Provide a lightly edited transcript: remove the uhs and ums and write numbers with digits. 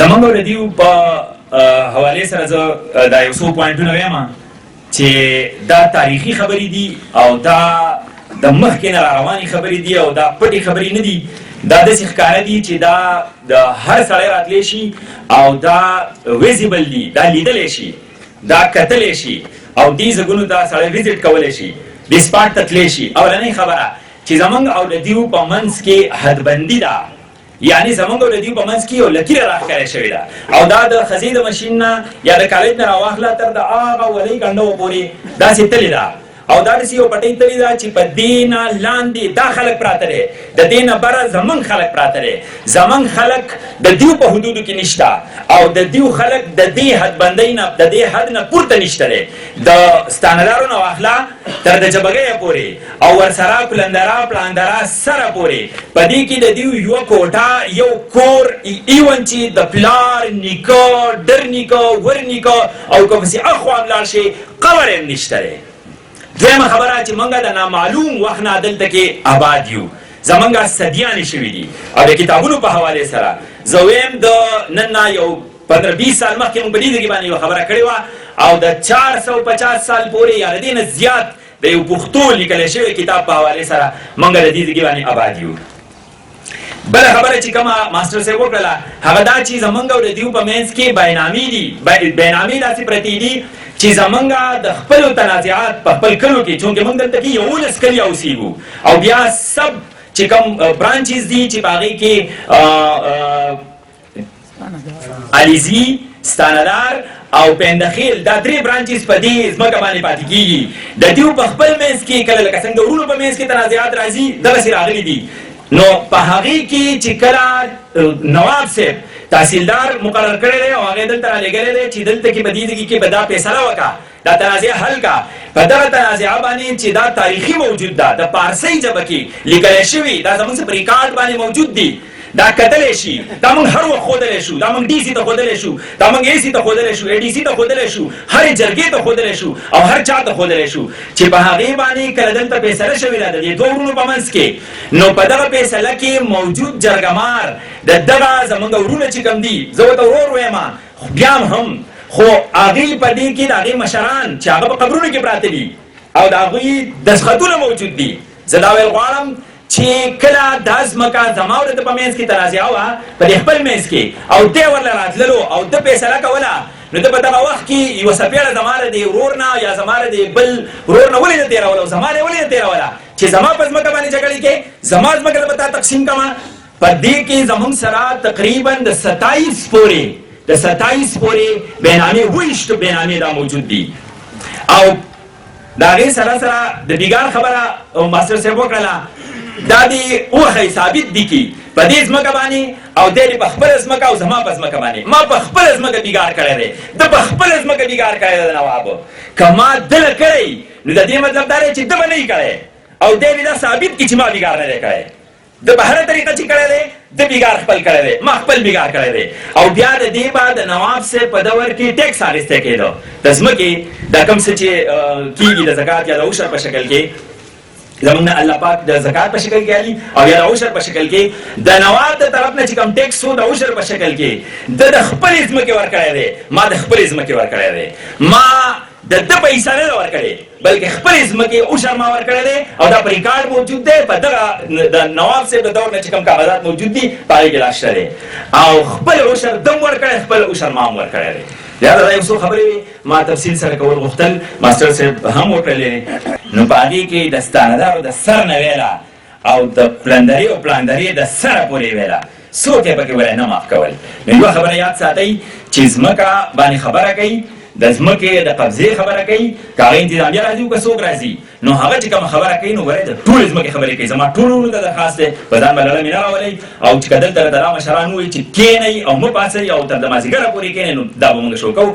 زمونږ د دیو په حواله سره زه دا یو څو پوینټونه وایم چې دا تاریخي خبرې دي او دا د مخکې نه روانې خبرې دي او دا پټې خبرې نه دي. دا داسې ښکاره دي چې دا د هر سړی راتلی شي او دا ویزیبل دي، دا لیدلی شي، دا کتلی شي او دې ځایونو ته سړی ویزټ کولی شي، دې سپاټ ته تللی شي. اولنۍ خبره چې زمونږ او د دیو په منځ کې حدبندي ده، یعنی زمونږ او د دیو په منځ کې یو لکیره راښکاره شوې ده او دا د ښځې د مشین نه یا د کالج نه راواخله تر د هغه ولۍ کنډو پورې داسې تلې ده او دا داسې یو پټۍ تلې ده چې په دې نه لاندې دا خلک پراته دی، د دې نه بره زمونږ خلک پراته دی. زمونږ خلک د دیو په حدودو کې نشته او د دیو خلک د دې حدبندۍ نه د دې حد نه پورته نشته دی، د ستانهدارو نه واخله تر د جبګیه پورې او ورسره پلندره سره پورې په دې کې د دیو یوه کوټه یو کور ایون چې د پلار نیکه ډر نیکه ور نیکه او که پسې اخوا هم لاړ شي قبر هم نشته دی. دویمه خبره چې موږ د نامعلوم وخت نه دلته کې آباد یو، زمونږ صدیانې شوي دي او د کتابونو په حوالې سره زه ویم د نن نه یو 15-20 سال مخکې موږ په دې ځای باندې یوه خبره کړې وه او د 450 سال پورې یا د دې نه زیات د یو پښتو لیکلی شوی کتاب په حوالې سره موږ د دې ځای باندې آباد یو. بله خبره چې کومه ماسټر صاحب وکړله هغه دا چې زمونږ او د دیو په منځ کې بینامي دي، بینامي داسې پرتې دي چې زمونږ د خپلو تنازعات په خپل کلو کې، چونکې موږ دلته کې 11 کلي اوسېږو او بیا سب چې کوم برانچز دي چې په هغې کې علیزي، ستانهدار او پیندخیل دا 3 برانچز په دې ځمکه باندې پاتې کېږي. د دیو په خپل منځ کې کله لکه څنګه ورونو په منځ کې تنازعات راځي دغسې راغلي دي، نو په هغې کې چې کله نواب صاحب تحصیلدار مقرر کړی دی او هغې دلته رالیږلی دی چې دلته کې په دې ځای کې به دا فیصله وکړه، دا تنازع حل کړه. په دغه تنازعه باندې چې دا تاریخي موجود ده، د پارسۍ ژبه کې لیکلی شوي، دا زموږ په ریکارډ باندې موجود دي، دا کتلی شي، دا موږ هر وخت ښودلی شو، دا موږ ډي سي ته ښودلی شو، دا موږ اے سي ته ښودلی شو، اے ډي سي ته ښودلی شو، هرې جرګې ته ښودلی شو او هر چا ته ښودلی شو چې په هغې باندې کله دلته فیصله شوې ده د دې دوه ورونو په منځ کې، نو په دغه فیصله کې موجود جرګمار د دغه زموږ ورونه چې کوم دي، زه ورته ورور وایم بیا هم، خو هغې په دې کې د هغې مشران چې هغه په قبرونو کې پراته دي او د هغوی دستخطونه موجود دي. زه دا ویل غواړم چې کله دا ځمکه زما او د ده په منځ کې تنازعه وه په دې خپل منځ کې او دی ورله راتللو او ده فیصله کوله، نو ده په دغه وخت کې یوه څپېړه زما د دې ورور نه یا زما د دې بل ورور نه ولې نه تېروله او زما نه ولې نه تېروله چې زما په ځمکه باندې جګړې کې زما ځمکه به تا تقسیم کړمه. په دې کې زموږ سره تقریبا د 27 پورې بینامې 20 بینامې دا موجود دي او د هغې سره د بیګار خبره ماسټر صاحب وکړله، دا دې وښی ثابت دي کې په دې ځمکه باندې او دی دې په خپله ځمکه او زما په ځمکه باندې ما په خپله ځمکه بیګار کړی دی، ده په خپله ځمکه بیګار کړی دی. د نواب که ما دله کړی نو د دې مطلب دا دی چې ده به نه یې کړی او دی دې دا ثابت کړي چې ما بیګار نه دی کړی. ده په هره طریقه چې کړی دی ده بیګار خپل کړی دی، ما خپل بیګار کړی دی او بیا د دې بعد د نواب صاحب په دور کې ټیکس اخیستی کېده د ځمکې دا کوم څه چې کېږي د زکات یا د عشر په شکل کې، زمونږ نه الله پاک د زکات په شکل کې علي او یا د عشر په شکل کې، د نواب د طرف نه چې کوم ټیکس و د عشر په شکل کې ده د خپلې ځمکې ورکړی دی، ما د خپلې ځمکې ورکړی دی، ما د ده پیسه نه ده ورکړې بلکې خپلې ځمکې عشر ما ورکړی دی او دا په ریکارډ موجود دی، په دغه د نواب صاحب د دور نه چې کوم کاغذات موجود دي په هغې کې دا شته دی او خپل عشر ده هم ورکړی، خپل عشر ما هم ورکړی دی. لهذا دا یو څو خبرې ما تفصیل سره کول غوښتل، ماسټر صاحب هم وکړلې، نو په هغې کې د ستانهدارو د سر نه ویله او د پلندرې او پلاندرې د سره پورې ویله، څوک یې پکې ولی نه معاف کول. نو یوه خبره یاد ساتئ چې ځمکه باندې خبره کوي، د ځمکې د قبضې خبره کوي، که هغه انتظامیه راځي او که څوک راځي، نو هغه چې کومه خبره کوي نو ګورئ د ټولې ځمکې خبرې کوي. زما ټولو ورونو ته درخواست دی په ځان به لړمې نه راولئ او چې که دلته د دا مشران ووایي چې کښېنئ او مه پاڅئ او تر د مازدیګره پورې کښېنئ نو دا به مونږ شو کوو.